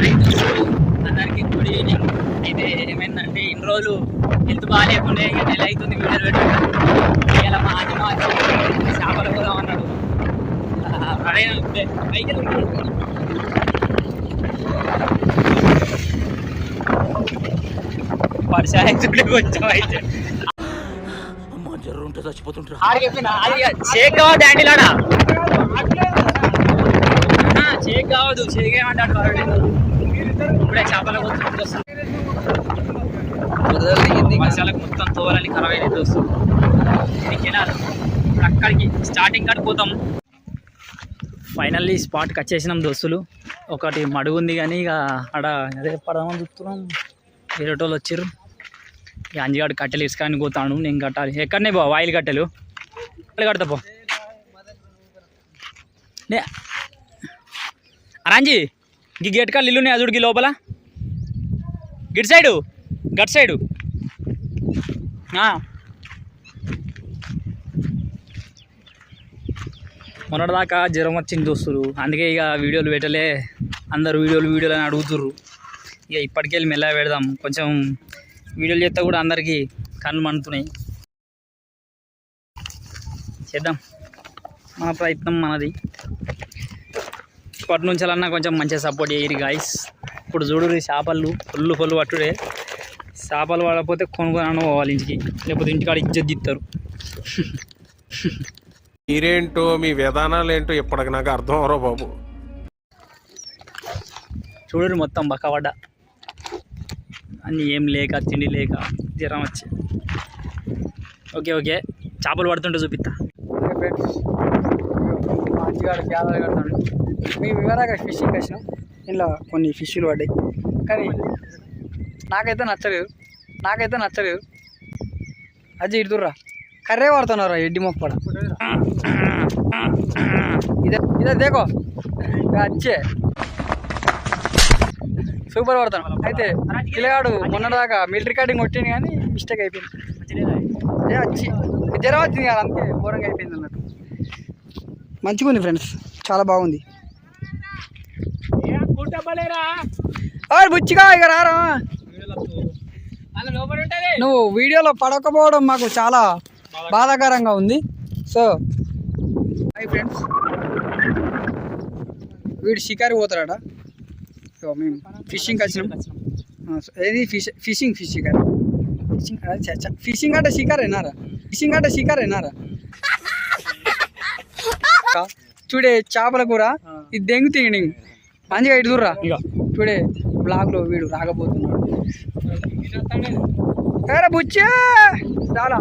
అందరికి good evening. అయితే ఏమైందంటే ఇన్ని రోజులు హెల్త్ బాగాలేకుండే ఇక నెల అవుతుంది వీడియోలు పెట్టాడు. ఇలా మా అన్న చేపలు పోదాం అన్నాడు. పైకి పరిచయం కొంచెం అయితే చచ్చిపోతుంటారు షేక్ కావద్దు యాంటీలాడా షేక్ కావద్దు షేక్ ఏమంటాడు ఇప్పుడే చేపల వర్షాలకు మొత్తం తోలని ఖరాబ్ అయినట్టు వస్తుంది కెనాల్ అక్కడికి స్టార్టింగ్ కాడికి పోతాం. ఫైనల్లీ స్పాట్కి వచ్చేసినాం దోస్తులు. ఒకటి మడుగు ఉంది కానీ ఇక ఆడ అదే పడదామని చూస్తున్నాం. వేరేటోళ్ళు వచ్చారు. ఇక అంజిగాడు కట్టెలు ఇసుకాని పోతాను. నేను కట్టాలి. ఎక్కడనే బా వాయిల్ కట్టెలు కడతా పో రాంజీ ఈ గేట్ కాళ్ళు ఇల్లున్నాయి అదుడికి లోపల గిట్ సైడు గట్ సైడు మొన్నటిదాకా జ్వరం వచ్చింది దోస్తులు. అందుకే ఇక వీడియోలు పెట్టలే. అందరు వీడియోలు అని అడుగుతుర్రు. ఇక ఇప్పటికెళ్ళి మెల్లగా పెడదాం. కొంచెం వీడియోలు చేస్తే కూడా అందరికీ కళ్ళు మండుతున్నాయి. చేద్దాం, మన ప్రయత్నం మనది. ఇప్పటి నుంచాలన్నా కొంచెం మంచిగా సపోర్ట్ చేయరు గాయస్. ఇప్పుడు చూడు చేపలు ఫుల్ పట్టుడే. చేపలు పడకపోతే కొనుక్కొని పోవాలి ఇంటికి, లేకపోతే ఇంటికాడ ఇజ్జత్ తీస్తారు. మీరేంటో మీ విధానాలు ఏంటో ఇప్పటికి నాకు అర్థం అవరో బాబు. చూడరు మొత్తం బక్కబడ్డ అన్నీ ఏం లేక తిండి లేక జ్వరం వచ్చి. ఓకే చేపలు పడుతుంటే చూపిస్తా. మంచిగా గ్యాలరీ కడతాడు. మేము వివరాగా ఫిషింగ్ వచ్చినాం. ఇంట్లో కొన్ని ఫిష్లు పడ్డాయి కానీ నాకైతే నచ్చలేదు. అది ఇడుతుర్రా కర్రే పడుతున్నారా ఎడ్డి మొప్పడ ఇదే దేకో వచ్చే సూపర్ పడతాను. అయితే పిల్లగాడు మొన్నటిదాకా మిలిటరీ కార్డింగ్ కొట్టింది కానీ మిస్టేక్ అయిపోయింది. వచ్చి జ్వరం వచ్చింది కదా అందుకే ఘోరంగా అయిపోయింది అన్నట్టు. మంచిగా ఉంది ఫ్రెండ్స్, చాలా బాగుంది. బుచ్చిగా ఇక రారా. నువ్వు వీడియోలో పడకపోవడం మాకు చాలా బాధాకరంగా ఉంది. సో హాయ్ ఫ్రెండ్స్, వీడు షికారి పోతాడా. సో మేము ఫిషింగ్కి వచ్చినాం. ఏది ఫిషింగ్ షికారి ఫిషింగ్ అంటే షికారేనారా చూడే చేపల కూర ఇది దెంగు తిండి మంచిగా ఇటుదుర్రా. చూడే బ్లాగ్లో వీడు రాకపోతున్నాడు. బుచ్చే చాలా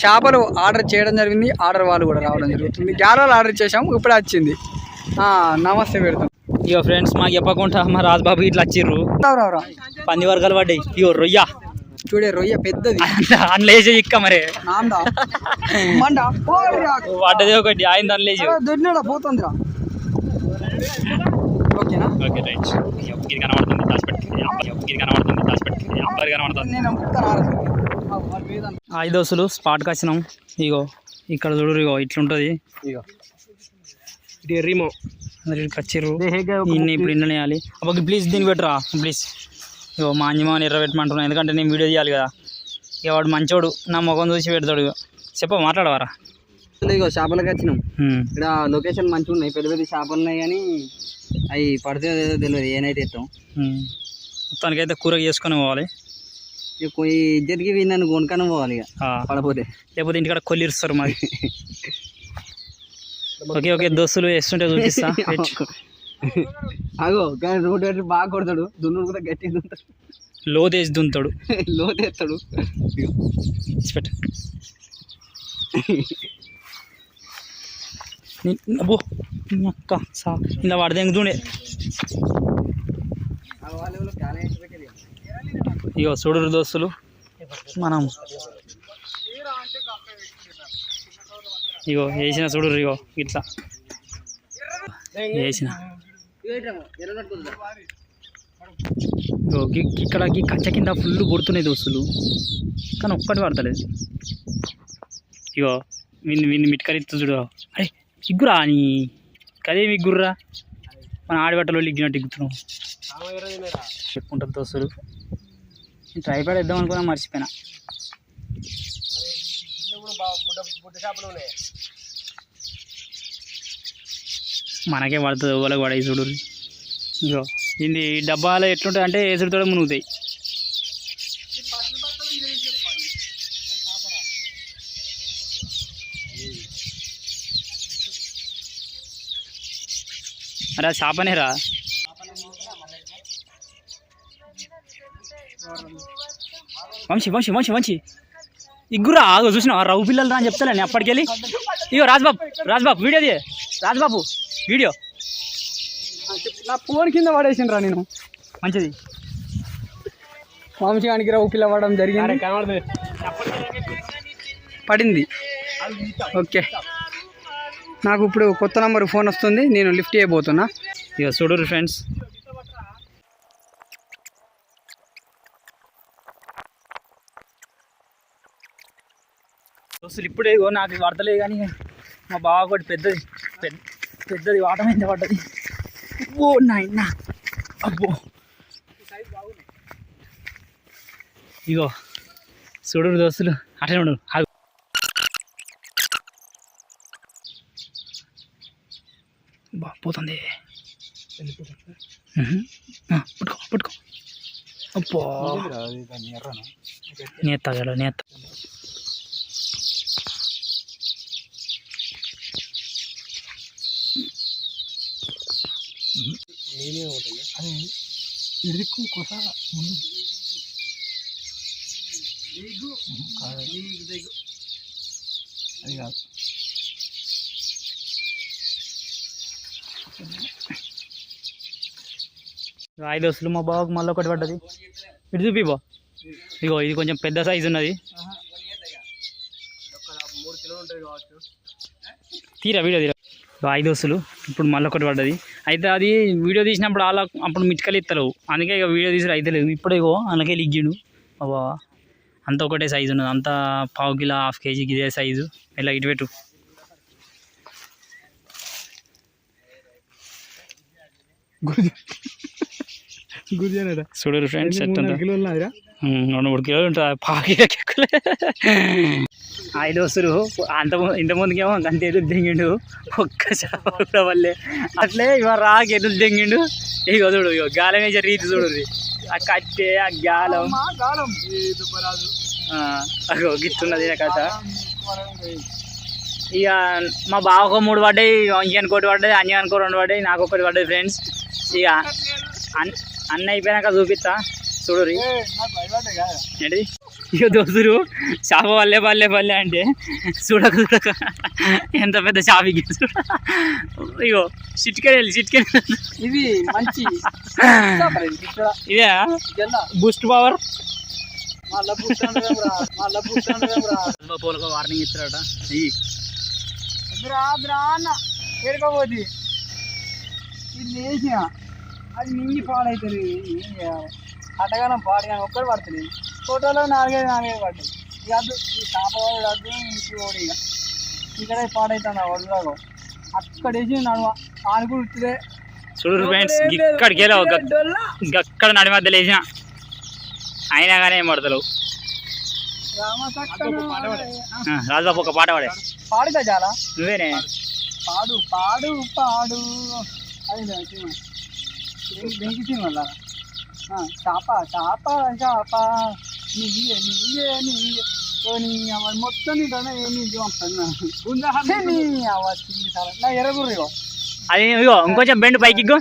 చేపలు ఆర్డర్ చేయడం జరిగింది. ఆర్డర్ వాళ్ళు కూడా రావడం జరుగుతుంది. గ్యాలరీలు ఆర్డర్ చేసాము, ఇప్పుడే వచ్చింది. నమస్తే పెడతాం. ఇక ఫ్రెండ్స్ మాకు చెప్పకుండా మా రాజబాబు ఇట్లా వచ్చిర్రు. పంది వర్గాలు పడ్డాయి. ఇగో రొయ్య చూడే, రొయ్య పెద్దది అన్లేజే ఇక్క మరి పడ్డది ఒకటి ఆయన అన్లేజీ దొరికినాడా పోతుందిరా. ఓకేనా? Okay right. ఇది కనబడుతుంది ఐదు దోస్తులు స్పాట్కి వచ్చినాం. ఇగో ఇక్కడ చూడు, ఇగో ఇట్లుంటుంది. ఇగో ఎర్రిమో కచ్చిర్రు. ఇప్పుడు ఇంట్లో వేయాలి. అబ్బా ప్లీజ్ దీన్ని పెట్టరా ప్లీజ్. ఇగో మా అంజమాని ఎర్ర పెట్టమంటున్నాను, ఎందుకంటే నేను వీడియో తీయాలి కదా. ఇక వాడు మంచోడు, నా ముఖం చూసి పెడతాడు. చెప్ప మాట్లాడవారా. ఇగో చేపలకి వచ్చినాం. ఇక్కడ లొకేషన్ మంచిగా ఉన్నాయి, పెద్ద పెద్ద చేపలు ఉన్నాయి కానీ అవి పడితే తెలియదు ఏ నైట్ ఎత్తాం. మొత్తానికైతే కూర చేసుకొని పోవాలి. ఇక ఇద్దరికి విన్నాను కొనుక్కొని పోవాలి ఇక పడపోతే, లేకపోతే ఇంటికాడ కొల్లిరుస్తారు మరి. ఓకే దోస్తులు వేస్తుంటే చూపిస్తా. అగో కానీ రోడ్డు బాగా కొడతాడు, దున్నుడు కూడా గట్టి దున్నుతాడు, లోతేసి దున్నుతాడు, లోతేస్తాడు. అబ్బో అక్క ఇలా పడితే చూడే. ఇగో చూడరు దోస్తులు, మనం ఇగో వేసిన చూడరు. ఇగో ఇట్లా వేసిన ఇక్కడ కంచె కింద ఫుల్ కొడుతున్నాయి దోస్తులు, కానీ ఒక్కటి పడతలేదు. ఇగో విన్ని మిట్కరిత్తు చూడు. అరే ఇగ్గురా నీ కదే మిగ్గుర్రా. మన ఆడిబట్టలో లిగ్గినట్టు ఎక్కుతున్నాం చెప్పుకుంటారు దోస్తులు. నేను ట్రైపాడ్ వేద్దాం అనుకున్నా, మర్చిపోయినా. మనకే పడుతుంది, వాళ్ళకి పడే చూడు. ఇగో ఇది డబ్బాలో ఎట్లుంటుంది అంటే ఎసురుతో మునుగుతాయి. అరే చేపనేరా, వంశీ వంశీ వంశీ వంశీ ఇగ్గురా ఆగో చూసినావా, రవ్వు పిల్లలు రా అని చెప్తాను నేను అప్పటికెళ్ళి. ఇగో రాజ్బాబు వీడియో తీయ, రాజ్బాబు వీడియో. నా ఫోన్ కింద పడేసిండ్రా నేను. మంచిది, వంశీగానికి రవ్వు పిల్ల పడడం జరిగింది, పడింది. ఓకే, నాకు ఇప్పుడు కొత్త నంబర్ ఫోన్ వస్తుంది, నేను లిఫ్ట్ చేయబోతున్నా. ఇక చూడరు ఫ్రెండ్స్, అసలు ఇప్పుడే నాకు పడతలేదు కానీ మా బావ ఒకటి పెద్దది వాటం ఎంత పడ్డది. ఓ నాయనా, అబ్బో ఇగో చూడరు దోస్తులు, అట్లనే ఉండరు. బా పోతుంది, పట్టుకో పట్టుకో. అబ్బో నేత నేత. అది కాదు, రాయి దోస్తులు మా బావకు మళ్ళీ ఒకటి పడ్డది. ఇటు చూపి బా, ఇగో ఇది కొంచెం పెద్ద సైజు ఉన్నది. తీరా వీడియో తీరా. రాయి దోస్తులు ఇప్పుడు మళ్ళీ ఒకటి పడ్డది. అయితే అది వీడియో తీసినప్పుడు అలా అప్పుడు మిట్కలు ఇస్తారు, అందుకే ఇక వీడియో తీసి అయితే లేదు. ఇప్పుడు ఇగో అందుకే లిగ్గిండు మా బావ. అంతా ఒకటే సైజు ఉన్నది, అంతా పావు కిలో హాఫ్ కేజీకి ఇదే సైజు. ఇలా ఇటు పెట్టు. చూడరు ఫ్రెండ్స్, 2-3 కిలోలు ఉంటుంది పాకి. ఐదు దోస్తులు ఇంత ముందుకేమో అంత ఎదురు దింగిండు, ఒక్క చేప వల్లే అట్లే ఇవాళ రాకి ఎదురు దింగిండు. ఇక చూడు, ఇక గాలం వేసే రీతి చూడు, ఆ కట్టె ఆ గాలం అగో గిట్టున్నది కథ. ఇక మా బావకు 3 పడ్డాయి, ఇంజన్ కోటి పడ్డాయి, అన్యానికి 2 పడ్డాయి, నాకు 1 పడ్డాయి ఫ్రెండ్స్. ఇక అన్న అయిపోయినాక చూపిస్తా చూడు. ఏంటి ఇక దోస్తులు చేప వల్లే పల్లె అంటే చూడక ఎంత పెద్ద చేపకి. ఇగో చిట్కెళ్ళి ఇది మంచి ఇదే బూస్ట్ పవర్. పోలక వార్నింగ్ ఇస్తారట. ఏడుకోపోద్ది, ఇది వేసిన అది మింగి పాడవుతుంది. అట్టగానం పాడగానే ఒక్కడు పడుతుంది. ఫోటోలో 4-5 పడ్డాయి. ఇక అద్దు ఈ చేప అద్దు ఇంటి ఓడి. ఇక ఇక్కడ పాడవుతుంది వడ్లాగో అక్కడ వేసి నడువ ఆనుకుని ఉట్టిదే. చూడు ఫ్రెండ్స్, ఇక్కడికి అక్కడ నడి మధ్యలో వేసిన అయినా కానీ ఏం పడతలేవు. రాజబాబు ఒక పాట పాడే. పాడుతా చాలా, నువ్వేనే పాడు పాడు పాడు. అది బెంకి వల్ల చేప చేప చేప నీయే నీయే నీయే మొత్తం నా ఎర్రగుర్రు. అది ఇగో ఇంకొంచెం బెండు పైకి ఇగ్గు,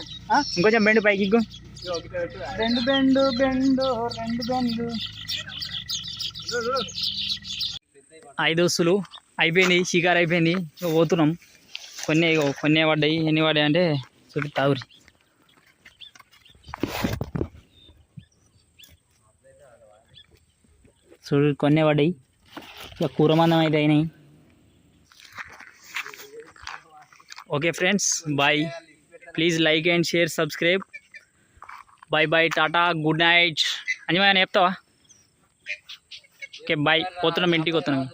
ఇంకొంచెం బెండు పైకి ఇగ్గు. బెండు బెండు బెండు 2 బెండు. 5 దోస్తులు అయిపోయింది, షికారు అయిపోయింది. పోతున్నాం. కొన్ని పడ్డాయి, ఎన్ని పడ్డాయి అంటే చూపిస్తావురి. చూడు కొన్ని పడ్డాయి, ఇక కూర మందం అయితే అయినాయి. Okay friends, bye. Please like and share, subscribe. Bye bye, tata, good night. Anjamayya చెప్తావా? ఓకే బాయ్, పోతున్నాం, ఇంటికి పోతున్నాం.